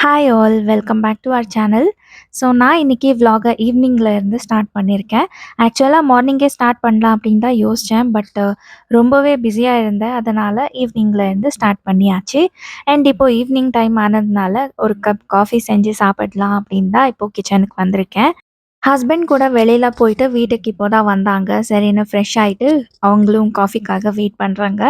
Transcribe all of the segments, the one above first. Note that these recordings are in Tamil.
Hi all welcome back to our channel. So நான் இன்னைக்கு vlog-அ ஈவினிங்கில் இருந்து ஸ்டார்ட் பண்ணியிருக்கேன். ஆக்சுவலாக மார்னிங்கே ஸ்டார்ட் பண்ணலாம் அப்படின்னு தான் யோசித்தேன். ரொம்பவே பிஸியாக இருந்தேன். அதனால் ஈவினிங்கில் இருந்து ஸ்டார்ட் பண்ணியாச்சு. அண்ட் இப்போது ஈவினிங் டைம் ஆனதுனால ஒரு கப் காஃபி செஞ்சு சாப்பிடலாம் அப்படின்னு தான் இப்போது கிச்சனுக்கு வந்திருக்கேன். ஹஸ்பண்ட் கூட வெளியில போயிட்டு வீட்டுக்கு இப்போ தான் வந்தாங்க. சரின்னு ஃப்ரெஷ் ஆயிட்டு அவங்களும் காஃபிக்காக வெயிட் பண்றாங்க.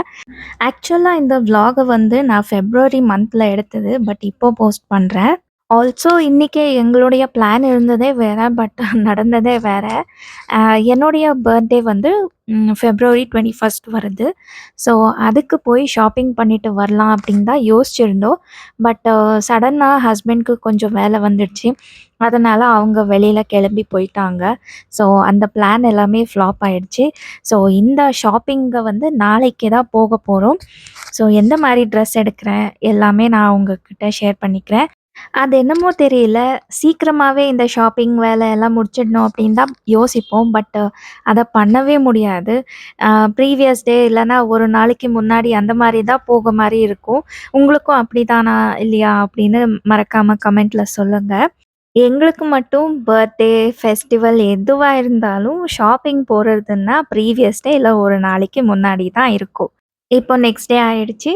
ஆக்சுவலா இந்த விளாக வந்து நான் ஃபெப்ரவரி மந்த்ல எடுத்தது. இப்போ போஸ்ட் பண்றேன். ஆல்சோ இன்னைக்கு எங்களுடைய பிளான் இருந்ததே வேற. நடந்ததே வேற. அ என்னுடைய பர்த்டே வந்து ஃபெப்ரவரி 21 வருது. ஸோ அதுக்கு போய் ஷாப்பிங் பண்ணிட்டு வரலாம் அப்படின்னு தான் யோசிச்சிருந்தோம். சடனா ஹஸ்பண்ட்க்கு கொஞ்சம் வேலை வந்துடுச்சு. அதனால அவங்க வெளியில கிளம்பி போயிட்டாங்க. ஸோ அந்த பிளான் எல்லாமே ஃப்ளாப் ஆயிடுச்சு. ஸோ இந்த ஷாப்பிங்க வந்து நாளைக்கு தான் போக போறோம். ஸோ எந்த மாரி ட்ரெஸ் எடுக்கிறேன் எல்லாமே நான் உங்ககிட்ட ஷேர் பண்ணிக்கிறேன். அது என்னமோ தெரியல. சீக்கிரமாவே இந்த ஷாப்பிங் வேலை எல்லாம் முடிச்சிடணும் அப்படின்னு தான் யோசிப்போம். அத பண்ணவே முடியாது. அ ப்ரீவியஸ் டே இல்லன்னா ஒரு நாளைக்கு முன்னாடி அந்த மாரி தான் போக மாரி இருக்கும். உங்களுக்கும் அப்படிதானா இல்லையா? அப்படின்னு மறக்காம கமெண்ட்ல சொல்லுங்க. எங்களுக்கு மட்டும் பர்த்டே, ஃபெஸ்டிவல் எதுவா இருந்தாலும் ஷாப்பிங் போறதுன்னா ப்ரீவியஸ் டே இல்ல ஒரு நாளைக்கு முன்னாடி தான் இருக்கும். இப்போ நெக்ஸ்ட் டே ஆயிடுச்சு.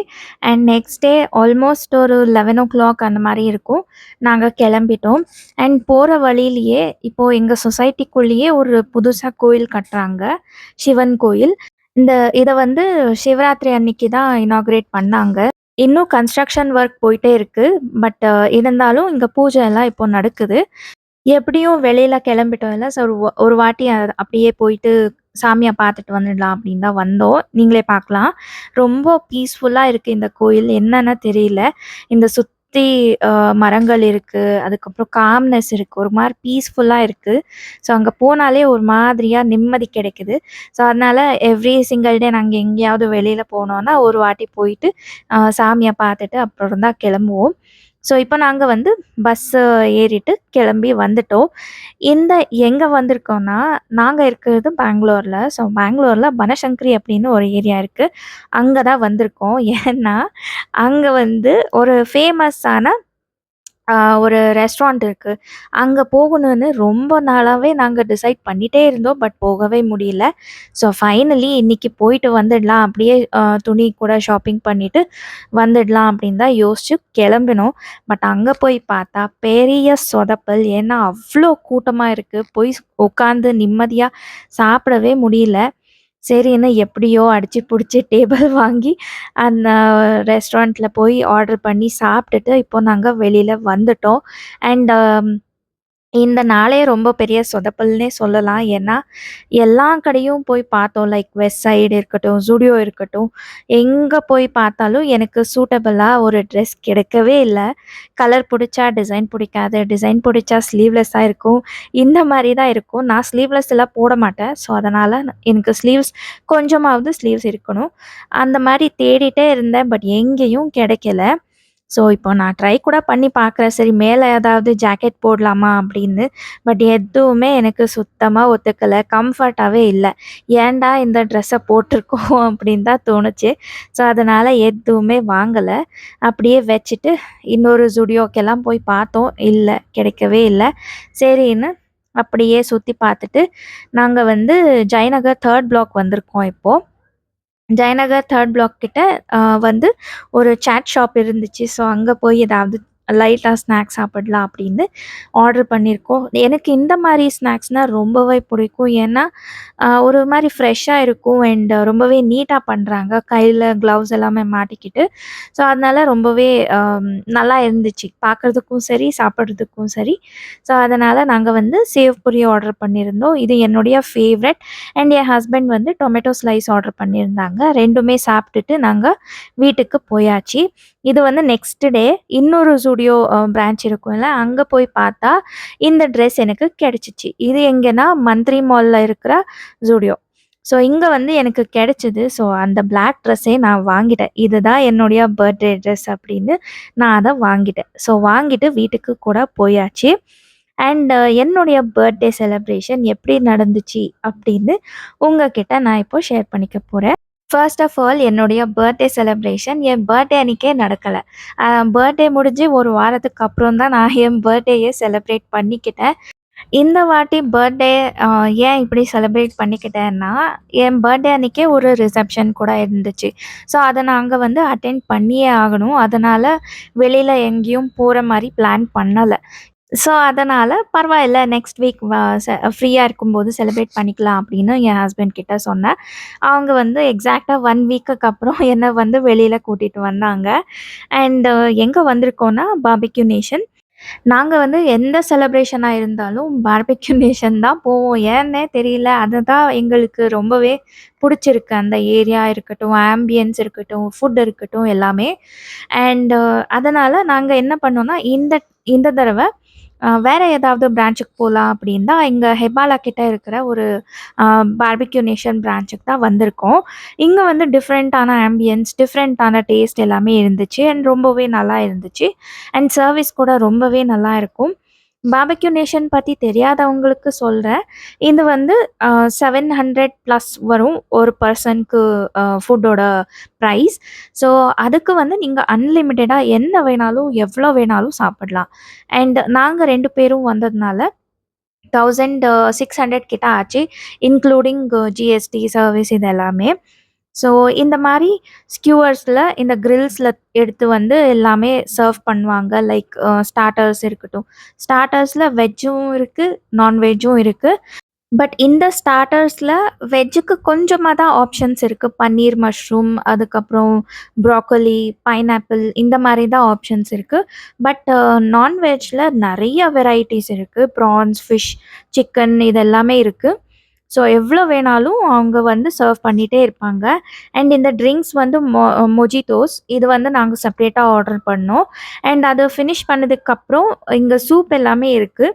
அண்ட் நெக்ஸ்ட் டே ஆல்மோஸ்ட் ஒரு 11:00 அந்த மாரி இருக்கும். நாங்க கெளம்பிட்டோம். அண்ட் போற வழியிலேயே இப்போ எங்க சொசைட்டிக்குள்ளேயே ஒரு புதுசா கோயில் கட்டுறாங்க. சிவன் கோயில். இந்த இத வந்து சிவராத்திரி அன்னைக்கு தான் இனாகுரேட் பண்ணாங்க. இன்னும் கன்ஸ்ட்ரக்ஷன் ஒர்க் போயிட்டே இருக்கு. பட் இருந்தாலும் இங்க பூஜை எல்லாம் இப்போ நடக்குது. எப்படியும் வெளியில கிளம்பிட்டோம்ல. ஸோ ஒரு வாட்டி அப்படியே போயிட்டு சாமிய பார்த்துட்டு வந்துடலாம் அப்படின்னு தான் வந்தோம். நீங்களே பார்க்கலாம். ரொம்ப பீஸ்ஃபுல்லா இருக்கு இந்த கோயில். என்னன்னு தெரியல. இந்த சுத்தி அ மரங்கள் இருக்கு. அதுக்கப்புறம் காம்னஸ் இருக்கு. ஒரு மாரி பீஸ்ஃபுல்லா இருக்கு. ஸோ அங்க போனாலே ஒரு மாதிரியா நிம்மதி கிடைக்குது. ஸோ அதனால எவ்ரி சிங்கிள் டே நாங்க எங்கேயாவது வெளியில போனோம்னா, ஒரு வாட்டி போயிட்டு சாமிய பார்த்துட்டு அப்புறம் தான் கிளம்புவோம். ஸோ இப்போ நாங்க வந்து பஸ்ஸு ஏறிட்டு கிளம்பி வந்துட்டோம். இந்த எங்க வந்திருக்கோம்னா, நாங்க இருக்கிறது பெங்களூர்ல. ஸோ பெங்களூர்ல பனசங்கரி அப்படின்னு ஒரு ஏரியா இருக்கு. அங்க தான் வந்திருக்கோம். ஏன்னா, அங்க வந்து ஒரு ஃபேமஸான அ ஒரு ரெஸ்டாரண்ட் இருக்கு. அங்க போகணும்னு ரொம்ப நாளாவே நாங்க டிசைட் பண்ணிட்டே இருந்தோம். போகவே முடியல. ஸோ ஃபைனலி இன்னைக்கு போயிட்டு வந்துடலாம். அப்படியே துணி கூட ஷாப்பிங் பண்ணிட்டு வந்துடலாம் அப்படின்னு தான் யோசிச்சு கிளம்பினோம். அங்க போய் பார்த்தா பெரிய சொதப்பல். ஏன்னா அவ்ளோ கூட்டமா இருக்கு. போய் உட்காந்து நிம்மதியா சாப்பிடவே முடியல. சரின்னு எப்படியோ அடிச்சு புடிச்சு டேபிள் வாங்கி அந்த ரெஸ்டாரண்ட்ல போய் ஆர்டர் பண்ணி சாப்பிட்டுட்டு இப்போ நாங்க வெளியில வந்துட்டோம். அண்ட் இந்த நாளே ரொம்ப பெரிய சொதப்பல்னே சொல்லலாம். ஏன்னா, எல்லா கடையும் போய் பார்த்தோம். லைக் வெஸ்ட் சைடு இருக்கட்டும், Zudio இருக்கட்டும், எங்க போய் பார்த்தாலும் எனக்கு சூட்டபிளா ஒரு ட்ரெஸ் கிடைக்கவே இல்ல. கலர் புடிச்சா டிசைன் புடிக்காது. டிசைன் புடிச்சா ஸ்லீவ்லெஸ்ஸா இருக்கும். இந்த மாரி தான் இருக்கும். நான் ஸ்லீவ்லெஸ் எல்லாம் போட மாட்டேன். ஸோ, அதனால எனக்கு கொஞ்சமாவது ஸ்லீவ்ஸ் இருக்கணும். அந்த மாரி தேடிட்டே இருந்தேன். எங்கேயும் கிடைக்கல. இப்போ நான் ட்ரை கூட பண்ணி பார்க்குறேன். சரி மேல ஏதாவது ஜாக்கெட் போடலாமா அப்படின்னு. எதுவுமே எனக்கு சுத்தமா ஒத்துக்கல. கம்ஃபர்ட்டாவே இல்ல. ஏன்டா இந்த ட்ரெஸ்ஸ போட்டுருக்கோம் அப்படின்னு தான் தோணுச்சு. ஸோ அதனால எதுவுமே வாங்கல. அப்படியே வச்சுட்டு இன்னொரு Zudiயோக்கெல்லாம் போய் பார்த்தோம். இல்ல, கிடைக்கவே இல்ல. சரின்னு அப்படியே சுத்தி பார்த்துட்டு, நாங்க வந்து ஜெயநகர் 3 பிளாக் வந்திருக்கோம் இப்போ. ஜெயநகர் 3 பிளாக் கிட்ட வந்து ஒரு சாட் ஷாப் இருந்துச்சு. ஸோ அங்க போய் ஏதாவது லைட்டா ஸ்நாக்ஸ் சாப்பிடலாம் அப்படின்னு ஆர்டர் பண்ணியிருக்கோம். எனக்கு இந்த மாரி ஸ்நாக்ஸ்னா ரொம்பவே பிடிக்கும். ஏன்னா, ஒரு மாரி ஃப்ரெஷ்ஷா இருக்கும். அண்ட் ரொம்பவே நீட்டா பண்றாங்க. கையில கிளவுஸ் எல்லாமே மாட்டிக்கிட்டு. ஸோ அதனால ரொம்பவே நல்லா இருந்துச்சு. பார்க்கறதுக்கும் சரி, சாப்பிடுறதுக்கும் சரி. ஸோ அதனால நாங்க வந்து சேவ் பூரி ஆர்டர் பண்ணியிருந்தோம். இது என்னுடைய ஃபேவரைட். அண்ட் என் ஹஸ்பண்ட் வந்து டொமேட்டோ ஸ்லைஸ் ஆர்டர் பண்ணியிருந்தாங்க. 2மே சாப்பிட்டுட்டு நாங்க வீட்டுக்கு போயாச்சு. இது வந்து நெக்ஸ்ட் டே இன்னொரு Zudio பிரான்ச் இருக்கும்ல, அங்க போய் பார்த்தா இந்த ட்ரெஸ் எனக்கு கிடைச்சுச்சு. இது எங்கன்னா மந்த்ரி மால்ல இருக்கிற Zudio. ஸோ இங்க வந்து எனக்கு கிடைச்சது. ஸோ அந்த பிளாக் ட்ரெஸ்ஸே நான் வாங்கிட்டேன். இதுதான் என்னுடைய பர்த்டே ட்ரெஸ் அப்படின்னு நான் அத வாங்கிட்டேன். ஸோ வாங்கிட்டு வீட்டுக்கு கூட போயாச்சு. அண்ட் என்னுடைய பர்த்டே செலிப்ரேஷன் எப்படி நடந்துச்சு அப்படின்னு உங்ககிட்ட நான் இப்போ ஷேர் பண்ணிக்க போறேன். ஃபர்ஸ்ட் ஆஃப் ஆல் என்னுடைய பர்த்டே செலிப்ரேஷன் என் பர்த்டே அன்னைக்கே நடக்கல. பர்த்டே முடிஞ்சு 1 வாரத்துக்கு அப்புறம் தான் நான் என் பர்த்டேயே செலிப்ரேட் பண்ணிக்கிட்டேன். இந்த வாட்டி பர்த்டே அ ஏன் இப்படி செலிப்ரேட் பண்ணிக்கிட்டேன்னா, என் பர்த்டே அன்னைக்கே ஒரு ரிசப்ஷன் கூட இருந்துச்சு. ஸோ, அத நாங்க வந்து அட்டெண்ட் பண்ணியே ஆகணும். அதனால வெளியில எங்கேயும் போற மாரி பிளான் பண்ணல. ஸோ, அதனால பரவாயில்ல நெக்ஸ்ட் வீக் ஃப்ரீயா இருக்கும்போது செலிப்ரேட் பண்ணிக்கலாம் அப்படின்னு என் ஹஸ்பண்ட் கிட்ட சொன்னேன். அவங்க வந்து எக்ஸாக்ட்டா 1 வீக்குக்கு அப்புறம் என்ன வந்து வெளியில கூட்டிட்டு வந்தாங்க. அண்ட் எங்க வந்திருக்கோம்னா, பார்பிக்யூ நேஷன். நாங்க வந்து எந்த செலிப்ரேஷனா இருந்தாலும் பார்பிக்யூ நேஷன் தான் போவோம். ஏன்னே தெரியல. அதுதான் எங்களுக்கு ரொம்பவே புடிச்சிருக்கு. அந்த ஏரியா இருக்கட்டும், ஆம்பியன்ஸ் இருக்கட்டும், ஃபுட் இருக்கட்டும் எல்லாமே. அண்ட் அதனால நாங்க என்ன பண்ணோம்னா, இந்த இந்த தடவ வேற ஏதாவது பிரான்ச்சுக்கு போலாம் அப்படின்னு தான் எங்க ஹெபாலா கிட்ட இருக்கிற ஒரு அ பார்பிக்யூ நேஷன் பிரான்ச்சுக்கு தான் வந்திருக்கோம். இங்க வந்து டிஃப்ரெண்ட்டான ஆம்பியன்ஸ், டிஃப்ரெண்ட்டான டேஸ்ட் எல்லாமே இருந்துச்சு. அண்ட் ரொம்பவே நல்லா இருந்துச்சு. அண்ட் சர்வீஸ் கூட ரொம்பவே நல்லா இருக்கும். பார்பிக்யூ நேஷன் பத்தி தெரியாதவங்களுக்கு சொல்றேன். இது வந்து 700 ப்ளஸ் வரும் ஒரு பெர்சனுக்கு ஃபுட்டோட பிரைஸ். ஸோ, அதுக்கு வந்து நீங்க அன்லிமிட்டடா என்ன வேணாலும், எவ்வளோ வேணாலும் சாப்பிடலாம். அண்ட் நாங்க 2 பேரும் வந்ததுனால 1600 கிட்ட ஆச்சு. இன்க்ளூடிங் ஜிஎஸ்டி, சர்வீஸ் இது எல்லாமே. ஸோ, இந்த மாரி ஸ்கியூவர்ஸ்ல இந்த கிரில்ஸ்ல எடுத்து வந்து எல்லாமே சர்வ் பண்ணுவாங்க. லைக் ஸ்டார்ட்டர்ஸ் இருக்கட்டும். ஸ்டார்ட்டர்ஸ்ல வெஜ்ஜும் இருக்கு, நான்வெஜ்ஜும் இருக்கு. பட் இந்த ஸ்டார்ட்டர்ஸ்ல வெஜ்ஜுக்கு கொஞ்சமா தான் ஆப்ஷன்ஸ் இருக்கு. பன்னீர் மஷ்ரூம், அதுக்கப்புறம் ப்ரோக்கோலி, பைனாப்பிள் இந்த மாரி தான் ஆப்ஷன்ஸ் இருக்கு. பட் நான்வெஜ்ல நெறைய வெரைட்டீஸ் இருக்கு. ப்ரான்ஸ், ஃபிஷ், சிக்கன் இது எல்லாமே இருக்கு. ஸோ, எவ்வளோ வேணாலும் அவங்க வந்து சர்வ் பண்ணிட்டே இருப்பாங்க. அண்ட் இந்த ட்ரிங்க்ஸ் வந்து மொஜிட்டோஸ் இது வந்து நாங்க செப்பரேட்டா ஆர்டர் பண்ணோம். அண்ட் அத ஃபினிஷ் பண்ணதுக்கப்புறம் இங்க சூப் எல்லாமே இருக்கு.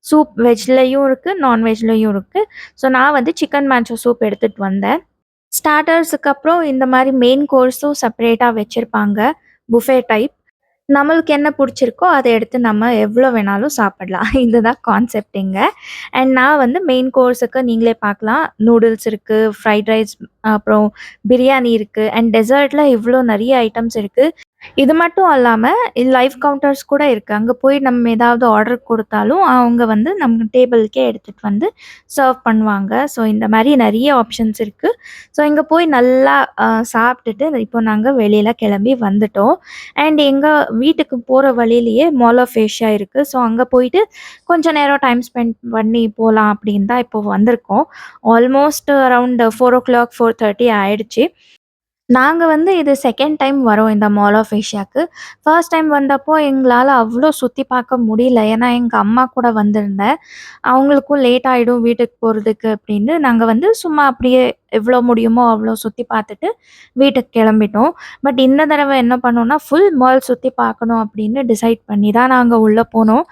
சூப் வெஜ்லயும் இருக்கு, நான்வெஜ்லயும் இருக்கு. ஸோ, நான் வந்து சிக்கன் மேன்ச்சோ சூப் எடுத்துட்டு வந்தேன். ஸ்டார்ட்டர்ஸுக்கு அப்புறம் இந்த மாரி மெயின் கோர்ஸும் செப்பரேட்டா வச்சிருப்பாங்க. Buffet type. நம்மளுக்கு என்ன புடிச்சிருக்கோ, அத எடுத்து நம்ம எவ்வளோ வேணாலும் சாப்பிடலாம். இதுதான் கான்செப்ட் இங்க. அண்ட் நான் வந்து மெயின் கோர்ஸுக்கு நீங்களே பார்க்கலாம். நூடுல்ஸ் இருக்கு, ஃப்ரைட் ரைஸ், அப்புறம் பிரியாணி இருக்கு. அண்ட் டெசர்ட்ல இவ்ளோ நெறைய ஐட்டம்ஸ் இருக்கு. இது மட்டும் அல்லாம லைவ் கவுண்டர்ஸ் கூட இருக்கு. அங்க போய் நம்ம ஏதாவது ஆர்டர் குடுத்தாலும், அவங்க வந்து நம்ம டேபிளுக்கே எடுத்துட்டு வந்து சர்வ் பண்ணுவாங்க. ஸோ, இந்த மாரி நெறைய ஆப்ஷன்ஸ் இருக்கு. ஸோ, இங்க போய் நல்லா சாப்பிட்டுட்டு இப்போ நாங்க வெளியில கிளம்பி வந்துட்டோம். அண்ட் எங்க வீட்டுக்கு போற வழியிலேயே மால் ஆஃப் ஏசியா இருக்கு. ஸோ, அங்க போயிட்டு கொஞ்ச நேரம் டைம் ஸ்பெண்ட் பண்ணி போலாம் அப்படின்னு தான் இப்போ வந்திருக்கோம். ஆல்மோஸ்ட் அரவுண்ட் 4:00 4:30 ஆயிடுச்சு. நாங்க வந்து இது செகண்ட் டைம் வரோம் இந்த மால் ஆஃப் ஏசியாக்கு. ஃபர்ஸ்ட் டைம் வந்தப்போ எங்களால அவ்ளோ சுத்தி பார்க்க முடியல. ஏன்னா, எங்க அம்மா கூட வந்திருந்தேன். அவங்களுக்கும் லேட் ஆயிடும் வீட்டுக்கு போறதுக்கு அப்படின்னு, நாங்க வந்து சும்மா அப்படியே எவ்வளோ முடியுமோ அவ்வளோ சுத்தி பார்த்துட்டு வீட்டுக்கு கிளம்பிட்டோம். பட் இந்த தடவ என்ன பண்ணோம்னா, ஃபுல் மால் சுத்தி பார்க்கணும் அப்படின்னு டிசைட் பண்ணி தான் நாங்க உள்ள போனோம்.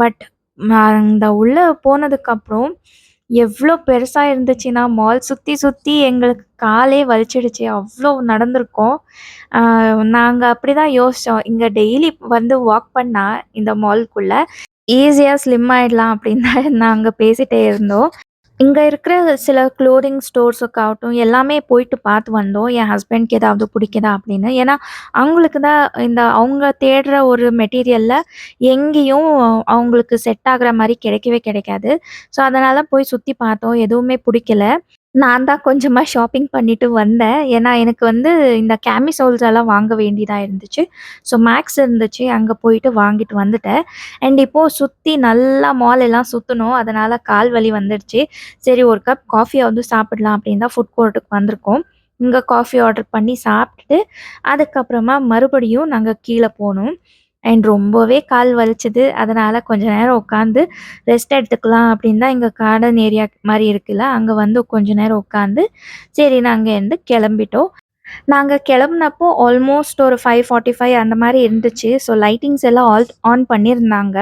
பட் அந்த உள்ள போனதுக்கப்புறம் எவ்ளோ பெருசா இருந்துச்சுன்னா, மால் சுத்தி சுத்தி எங்களுக்கு காலே வலிச்சிடுச்சு. அவ்ளோ நடந்திருக்கோம். ஆ நாங்க அப்படிதான் யோசிச்சோம். இங்க டெய்லி வந்து வாக் பண்ணா இந்த மால்க்குள்ள ஈஸியா ஸ்லிம் ஆயிடலாம் அப்படின்னு தான் நாங்க பேசிட்டே இருந்தோம். இங்க இருக்கிற சில க்ளோதிங் ஸ்டோர்ஸுக்காகட்டும் எல்லாமே போயிட்டு பார்த்து வந்தோம். என் ஹஸ்பண்ட்க்கு ஏதாவது பிடிக்குதா அப்படின்னு. ஏன்னா, அவங்களுக்கு தான் இந்த அவங்க தேடுற ஒரு மெட்டீரியல்ல எங்கேயும் அவங்களுக்கு செட் ஆகுற மாரி கிடைக்கவே கிடைக்காது. ஸோ, அதனால போய் சுத்தி பார்த்தோம். எதுவுமே புடிக்கல. நான் தான் கொஞ்சமா ஷாப்பிங் பண்ணிட்டு வந்தேன். ஏன்னா, எனக்கு வந்து இந்த கேமிசோல்ஸ் எல்லாம் வாங்க வேண்டியதா இருந்துச்சு. ஸோ, மேக்ஸ் இருந்துச்சு. அங்க போயிட்டு வாங்கிட்டு வந்துட்டேன். அண்ட் இப்போ சுத்தி நல்லா மால் எல்லாம் சுத்துனோம். அதனால கால் வலி வந்துடுச்சு. சரி ஒரு கப் காஃபியாவது சாப்பிடலாம் அப்படின்னு தான் ஃபுட் கோர்ட்டுக்கு வந்திருக்கோம். இங்க காஃபி ஆர்டர் பண்ணி சாப்பிட்டுட்டு, அதுக்கப்புறமா மறுபடியும் நாங்க கீழ போனோம். அண்ட் ரொம்பவே கால் வலிச்சது. அதனால கொஞ்ச நேரம் உட்காந்து ரெஸ்ட் எடுத்துக்கலாம் அப்படின்னு தான் இங்க கார்டன் ஏரியா மாரி இருக்குல்ல, அங்க வந்து கொஞ்ச நேரம் உட்காந்து, சரின்னு அங்கேருந்து கிளம்பிட்டோம். நாங்க கிளம்புனப்போ ஆல்மோஸ்ட் ஒரு 5:45 அந்த மாரி இருந்துச்சு. ஸோ லைட்டிங்ஸ் எல்லாம் ஆன் பண்ணியிருந்தாங்க.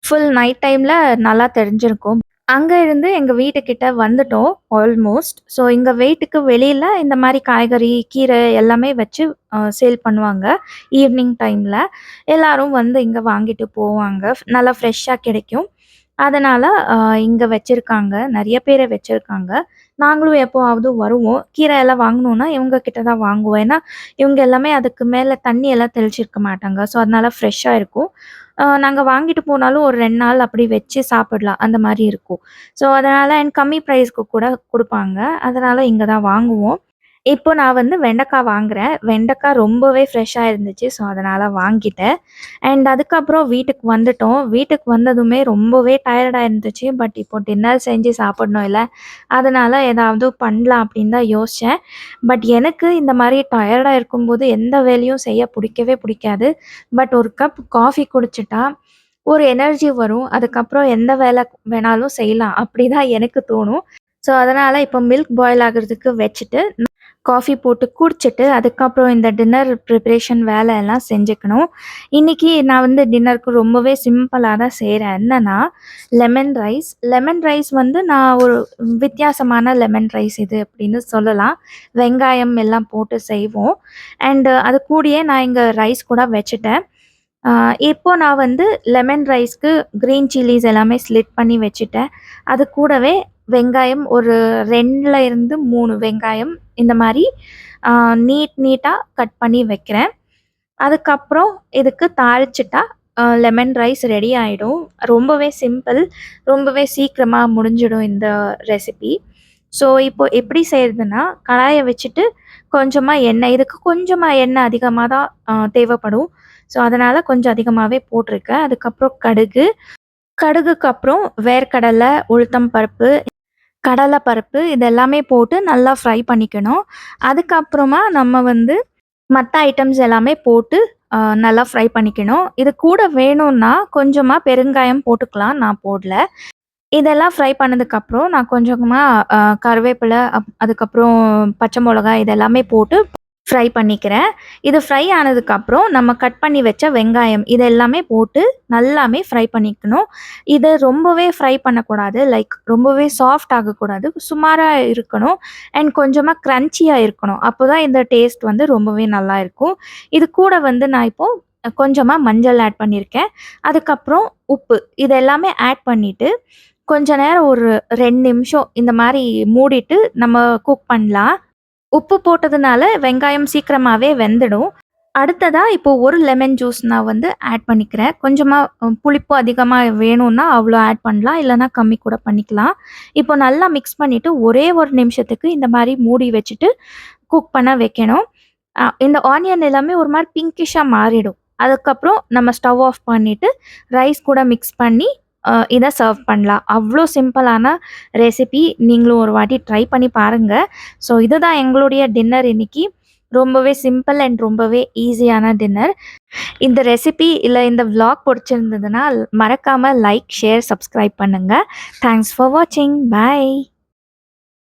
ஃபுல் நைட் டைம்ல நல்லா தெரிஞ்சிருக்கும். அங்க இருந்து எங்க வீட்டுக்கிட்ட வந்துட்டோம் ஆல்மோஸ்ட். ஸோ எங்க வீட்டுக்கு வெளியில இந்த மாரி காய்கறி, கீரை எல்லாமே வச்சு சேல் பண்ணுவாங்க. ஈவினிங் டைம்ல. எல்லாரும் வந்து இங்க வாங்கிட்டு போவாங்க. நல்லா ஃப்ரெஷ்ஷா கிடைக்கும். அதனால அ இங்க வச்சிருக்காங்க. நெறைய பேர வச்சிருக்காங்க. நாங்களும் எப்போவாவது வருவோம். கீரை எல்லாம் வாங்கணும்னா இவங்க கிட்ட தான் வாங்குவோம். ஏன்னா, இவங்க எல்லாமே அதுக்கு மேல தண்ணி எல்லாம் தெளிச்சிருக்க மாட்டாங்க. ஸோ, அதனால ஃப்ரெஷ்ஷா இருக்கும். நாங்க வாங்கிட்டு போனாலும் ஒரு 2 நாள் அப்படி வச்சு சாப்பிடலாம். அந்த மாரி இருக்கும். ஸோ, அதனால அண்ட் கம்மி பிரைஸ்க்கு கூட குடுப்பாங்க. அதனால இங்க தான் வாங்குவோம். இப்போ நான் வந்து வெண்டைக்கா வாங்குறேன். வெண்டைக்கா ரொம்பவே ஃப்ரெஷ்ஷா இருந்துச்சு. ஸோ, அதனால வாங்கிட்டேன். அண்ட் அதுக்கப்புறம் வீட்டுக்கு வந்துட்டோம். வீட்டுக்கு வந்ததுமே ரொம்பவே டயர்டா இருந்துச்சு. பட் இப்போ டின்னர் செஞ்சு சாப்பிடணும்ல. அதனால ஏதாவது பண்ணலாம் அப்படின்னு தான் யோசிச்சேன். பட் எனக்கு இந்த மாரி டயர்டா இருக்கும்போது எந்த வேலையும் செய்ய புடிக்கவே புடிக்காது. பட் ஒரு கப் காஃபி குடிச்சுட்டா ஒரு எனர்ஜி வரும். அதுக்கப்புறம் எந்த வேலை வேணாலும் செய்யலாம். அப்படிதான் எனக்கு தோணும். ஸோ, அதனால இப்போ மில்க் பாயில் ஆகுறதுக்கு வச்சுட்டு காஃபி போட்டு குடிச்சிட்டு, அதுக்கப்புறம் இந்த டின்னர் ப்ரிப்பரேஷன் வேலை எல்லாம் செஞ்சுக்கணும். இன்னைக்கு நான் வந்து டின்னருக்கு ரொம்பவே சிம்பிளா தான் செய்றேன். என்னன்னா, லெமன் ரைஸ். லெமன் ரைஸ் வந்து நான் ஒரு வித்தியாசமான லெமன் ரைஸ் இது அப்படின்னு சொல்லலாம். வெங்காயம் எல்லாம் போட்டு செய்வோம். அண்ட் அது கூடயே நான் இங்க ரைஸ் கூட வச்சுட்டேன். ஆ இப்போ நான் வந்து லெமன் ரைஸ்க்கு கிரீன் சில்லிஸ் எல்லாமே ஸ்லிட் பண்ணி வச்சுட்டேன். அது கூடவே வெங்காயம் ஒரு 2ல இருந்து 3 வெங்காயம் இந்த மாரி ஆ நீட்டா கட் பண்ணி வைக்கிறேன். அதுக்கப்புறம் இதுக்கு தாளிச்சுட்டா லெமன் ரைஸ் ரெடி ஆயிடும். ரொம்பவே சிம்பிள். ரொம்பவே சீக்கிரமா முடிஞ்சிடும் இந்த ரெசிபி. ஸோ, இப்போ எப்படி செய்றதுன்னா, கடாய வச்சுட்டு கொஞ்சமா எண்ணெய் இதுக்கு கொஞ்சமா எண்ணெய் அதிகமா தான் தேவைப்படும். ஸோ, அதனால கொஞ்சம் அதிகமாவே போட்டிருக்கேன். அதுக்கப்புறம் கடுகு, கடுகுக்கு அப்புறம் வேர்க்கடலை, உளுத்தம் பருப்பு, கடலை பருப்பு இது எல்லாமே போட்டு நல்லா ஃப்ரை பண்ணிக்கணும். அதுக்கப்புறமா நம்ம வந்து மத்த ஐட்டம்ஸ் எல்லாமே போட்டு நல்லா ஃப்ரை பண்ணிக்கணும். இது கூட வேணும்னா கொஞ்சமா பெருங்காயம் போட்டுக்கலாம். நான் போடல. இதெல்லாம் ஃப்ரை பண்ணதுக்கப்புறம் நான் கொஞ்சமா கருவேப்பிலை, அதுக்கப்புறம் பச்சை மொளகாய் இது எல்லாமே போட்டு ஃப்ரை பண்ணிக்கிறேன். இது ஃப்ரை ஆனதுக்கப்புறம் நம்ம கட் பண்ணி வச்ச வெங்காயம் இது எல்லாமே போட்டு நல்லாமே ஃப்ரை பண்ணிக்கணும். இத ரொம்பவே ஃப்ரை பண்ணக்கூடாது. லைக் ரொம்பவே சாஃப்ட் ஆகக்கூடாது. சுமாரா இருக்கணும். அண்ட் கொஞ்சமா கிரன்ச்சியா இருக்கணும். அப்போதான் இந்த டேஸ்ட் வந்து ரொம்பவே நல்லா இருக்கும். இது கூட வந்து நான் இப்போ கொஞ்சமா மஞ்சள் ஆட் பண்ணியிருக்கேன். அதுக்கப்புறம் உப்பு. இது எல்லாமே ஆட் பண்ணிட்டு கொஞ்ச நேரம் ஒரு 2 நிமிஷம் இந்த மாரி மூடிட்டு நம்ம குக் பண்ணலாம். உப்பு போட்டதுனால வெங்காயம் சீக்கிரமாவே வெந்துடும். அடுத்ததா இப்போ 1 லெமன் ஜூஸ் நான் வந்து ஆட் பண்ணிக்கிறேன். கொஞ்சமா புளிப்பு அதிகமா வேணும்னா அவ்ளோ ஆட் பண்ணலாம். இல்லன்னா கம்மி கூட பண்ணிக்கலாம். இப்போ நல்லா மிக்ஸ் பண்ணிட்டு ஒரே 1 நிமிஷத்துக்கு இந்த மாரி மூடி வச்சுட்டு குக் பண்ண வைக்கணும். இந்த ஆனியன் எல்லாமே ஒரு மாரி பிங்கிஷ்ஷா மாறிடும். அதுக்கப்புறம் நம்ம ஸ்டவ் ஆஃப் பண்ணிட்டு ரைஸ் கூட மிக்ஸ் பண்ணி இத சர்வ் பண்ணலாம். அவ்ளோ சிம்பிளான ரெசிபி. நீங்களும் ஒரு வாட்டி ட்ரை பண்ணி பாருங்க. ஸோ இதுதான் எங்களுடைய டின்னர் இன்னைக்கு. ரொம்பவே சிம்பிள் அண்ட் ரொம்பவே ஈஸியான டின்னர். இந்த ரெசிபி இல்ல இந்த விளாக் புடிச்சிருந்ததுன்னா மறக்காம லைக், ஷேர், சப்ஸ்கிரைப் பண்ணுங்க. தேங்க்ஸ் ஃபார் வாட்சிங். பை.